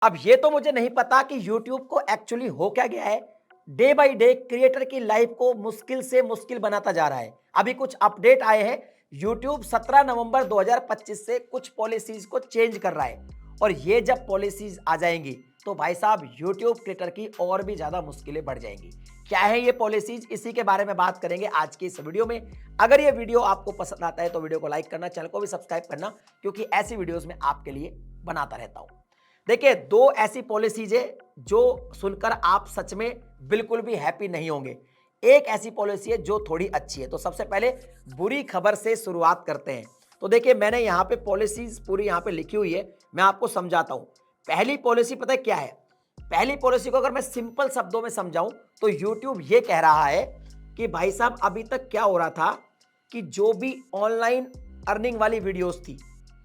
अब ये तो मुझे नहीं पता कि YouTube को एक्चुअली हो क्या गया है, डे बाय डे क्रिएटर की लाइफ को मुश्किल से मुश्किल बनाता जा रहा है। अभी कुछ अपडेट आए हैं, YouTube 17 नवंबर 2025 से कुछ पॉलिसीज को चेंज कर रहा है और ये जब पॉलिसीज आ जाएंगी तो भाई साहब YouTube क्रिएटर की और भी ज़्यादा मुश्किलें बढ़ जाएंगी। क्या है ये पॉलिसीज, इसी के बारे में बात करेंगे आज की इस वीडियो में। अगर ये वीडियो आपको पसंद आता है तो वीडियो को लाइक करना, चैनल को भी सब्सक्राइब करना, क्योंकि ऐसी वीडियोस में आपके लिए बनाता रहता हूं। देखिए, दो ऐसी पॉलिसीज है जो सुनकर आप सच में बिल्कुल भी हैप्पी नहीं होंगे। एक ऐसी पॉलिसी है जो थोड़ी अच्छी है। तो सबसे पहले बुरी खबर से शुरुआत करते हैं। तो देखिए, मैंने यहाँ पे पॉलिसीज पूरी यहाँ पे लिखी हुई है, मैं आपको समझाता हूँ। पहली पॉलिसी पता है क्या है? पहली पॉलिसी को अगर मैं सिंपल शब्दों में समझाऊं तो YouTube ये कह रहा है कि भाई साहब, अभी तक क्या हो रहा था कि जो भी ऑनलाइन अर्निंग वाली वीडियोस थी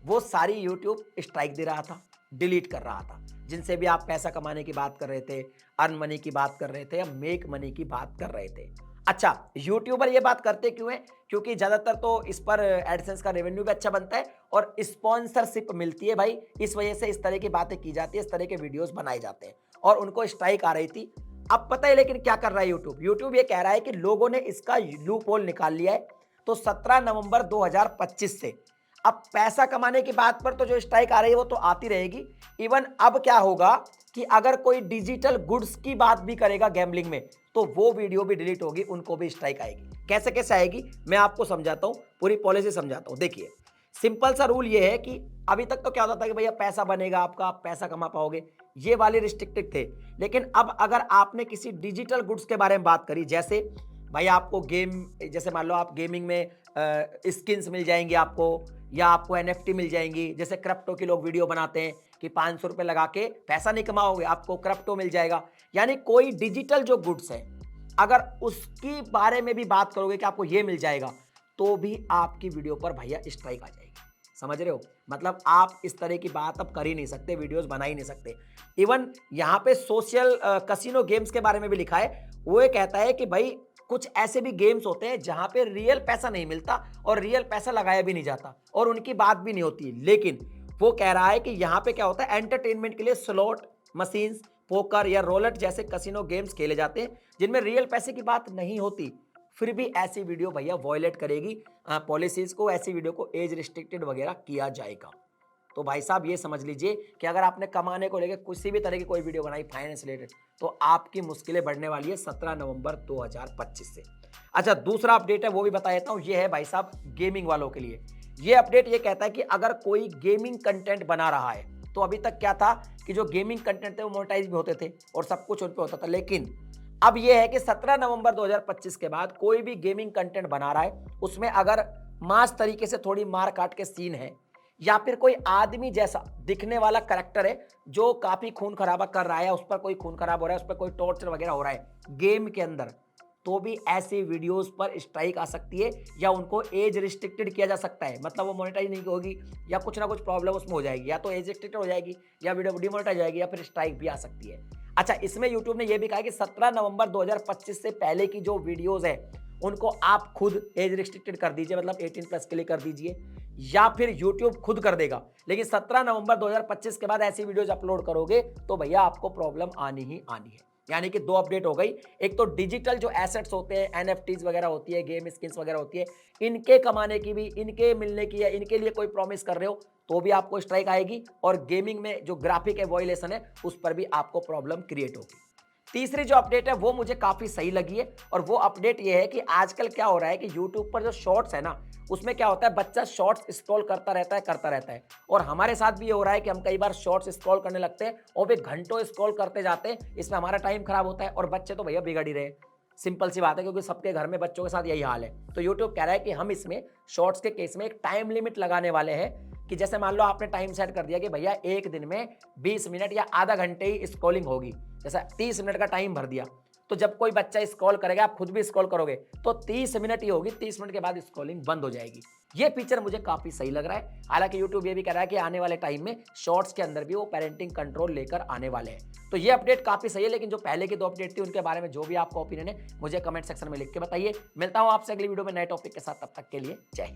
वो सारी YouTube स्ट्राइक दे रहा था, डिलीट कर रहा था। जिनसे भी आप पैसा कमाने की बात कर रहे थे, अर्न मनी की बात कर रहे थे या मेक मनी की बात कर रहे थे। अच्छा, यूट्यूबर ये बात करते क्यों हैं? क्योंकि ज़्यादातर तो इस पर एडसेंस का रेवेन्यू भी अच्छा बनता है और स्पॉन्सरशिप मिलती है भाई। इस वजह से इस तरह की बातें की जाती है, इस तरह के वीडियोस बनाए जाते हैं और उनको स्ट्राइक आ रही थी। अब पता है लेकिन क्या कर रहा है यूट्यूब? यूट्यूब ये कह रहा है कि लोगों ने इसका लूप होल निकाल लिया है। तो 17 नवंबर 2025 से अब पैसा कमाने की बात पर तो जो स्ट्राइक आ रही है वो तो आती रहेगी। इवन अब क्या होगा कि अगर कोई डिजिटल गुड्स की बात भी करेगा गैम्बलिंग में तो वो वीडियो भी डिलीट होगी, उनको भी स्ट्राइक आएगी। कैसे कैसे आएगी मैं आपको समझाता हूं, पूरी पॉलिसी समझाता हूं। देखिए, सिंपल सा रूल ये है कि अभी तक तो क्या होता था कि भैया पैसा बनेगा आपका, आप पैसा कमा पाओगे, ये वाले रिस्ट्रिक्टेड थे। लेकिन अब अगर आपने किसी डिजिटल गुड्स के बारे में बात करी, जैसे भाई आपको गेम, जैसे मान लो आप गेमिंग में स्किन्स मिल जाएंगी आपको, या आपको एनएफटी मिल जाएंगी। जैसे क्रिप्टो के लोग वीडियो बनाते हैं कि 500 रुपये लगा के पैसा नहीं कमाओगे, आपको क्रिप्टो मिल जाएगा। यानी कोई डिजिटल जो गुड्स है अगर उसकी बारे में भी बात करोगे कि आपको ये मिल जाएगा तो भी आपकी वीडियो पर भैया स्ट्राइक आ जाएगी। समझ रहे हो? मतलब आप इस तरह की बात अब कर ही नहीं सकते, वीडियोस बना ही नहीं सकते। इवन यहाँ पे सोशल कसिनो गेम्स के बारे में भी लिखा है। वो ये कहता है कि भाई कुछ ऐसे भी गेम्स होते हैं जहां पे रियल पैसा नहीं मिलता और रियल पैसा लगाया भी नहीं जाता और उनकी बात भी नहीं होती। लेकिन वो कह रहा है कि यहाँ पे क्या होता है, एंटरटेनमेंट के लिए स्लॉट मशीन्स, पोकर या रोलेट जैसे कसिनो गेम्स खेले जाते हैं जिनमें रियल पैसे की बात नहीं होती। फिर भी ऐसी वीडियो भैया वॉयलेट करेगी पॉलिसीज को, ऐसी वीडियो को एज रिस्ट्रिक्टेड वगैरह किया जाएगा। तो भाई साहब ये समझ लीजिए कि अगर आपने कमाने को लेकर किसी भी तरह की कोई वीडियो बनाई फाइनेंस रिलेटेड तो आपकी मुश्किलें बढ़ने वाली है 17 नवंबर 2025 से। अच्छा, दूसरा अपडेट है वो भी बता देता हूं। ये है भाई साहब गेमिंग वालों के लिए। ये अपडेट ये कहता है कि अगर कोई गेमिंग कंटेंट बना रहा है, तो अभी तक क्या था कि जो गेमिंग कंटेंट थे वो मोनेटाइज भी होते थे और सब कुछ उन पे होता था। लेकिन अब यह है कि 17 नवंबर 2025 के बाद कोई भी गेमिंग कंटेंट बना रहा है, उसमें अगर मास तरीके से थोड़ी मार काट के सीन है या फिर कोई आदमी जैसा दिखने वाला करैक्टर है जो काफी खून खराबा कर रहा है, उस पर कोई खून खराब हो रहा है, उस पर कोई टॉर्चर वगैरह हो रहा है गेम के अंदर, तो भी ऐसी वीडियोस पर स्ट्राइक आ सकती है या उनको एज रिस्ट्रिक्टेड किया जा सकता है। मतलब वो मोनेटाइज नहीं होगी या कुछ ना कुछ प्रॉब्लम उसमें हो जाएगी, या तो एज रिस्ट्रिक्टेड हो जाएगी या वीडियो डिमोनेटाइज हो जाएगी या फिर स्ट्राइक भी आ सकती है। अच्छा, इसमें यूट्यूब ने यह भी कहा कि 17 नवंबर 2025 से पहले की जो वीडियोस है उनको आप खुद एज रिस्ट्रिक्टेड कर दीजिए, मतलब 18 प्लस के लिए कर दीजिए, या फिर यूट्यूब खुद कर देगा। लेकिन 17 नवंबर 2025 के बाद ऐसी वीडियोस अपलोड करोगे तो भैया आपको प्रॉब्लम आनी ही आनी है। यानी कि दो अपडेट हो गई। एक तो डिजिटल जो एसेट्स होते हैं, एनएफटीज वगैरह होती है, गेम स्किन्स वगैरह होती है, इनके कमाने की भी, इनके मिलने की या इनके लिए कोई प्रॉमिस कर रहे हो तो भी आपको स्ट्राइक आएगी। और गेमिंग में जो ग्राफिक है वॉयलेशन है उस पर भी आपको प्रॉब्लम क्रिएट होगी। तीसरी जो अपडेट है वो मुझे काफी सही लगी है और वो अपडेट ये है कि आजकल क्या हो रहा है कि यूट्यूब पर जो शॉर्ट्स है ना, उसमें क्या होता है, बच्चा शॉर्ट्स स्क्रॉल करता रहता है। और हमारे साथ भी ये हो रहा है कि हम कई बार शॉर्ट्स स्क्रॉल करने लगते हैं और वे घंटों स्क्रॉल करते जाते हैं। इसमें हमारा टाइम खराब होता है और बच्चे तो भैया बिगड़ ही रहे। सिंपल सी बात है, क्योंकि सबके घर में बच्चों के साथ यही हाल है। तो यूट्यूब कह रहा है कि हम इसमें शॉर्ट्स के केस में एक टाइम लिमिट लगाने वाले हैं कि जैसे मान लो आपने टाइम सेट कर दिया कि भैया एक दिन में 20 मिनट या आधा घंटे ही स्क्रॉलिंग होगी, जैसा 30 मिनट का टाइम भर दिया, तो जब कोई बच्चा स्क्रॉल करेगा, आप खुद भी स्क्रॉल करोगे तो 30 मिनट ही होगी, 30 मिनट के बाद स्क्रॉलिंग बंद हो जाएगी। ये फीचर मुझे काफी सही लग रहा है। हालांकि यूट्यूब ये भी कह रहा है कि आने वाले टाइम में शॉर्ट्स के अंदर भी वो पेरेंटिंग कंट्रोल लेकर आने वाले हैं। तो ये अपडेट काफी सही है। लेकिन जो पहले की दो अपडेट थी उनके बारे में जो भी आपका ओपिनियन है मुझे कमेंट सेक्शन में लिख के बताइए। मिलता हूं आपसे अगली वीडियो में नए टॉपिक के साथ, तब तक के लिए जय हिंद।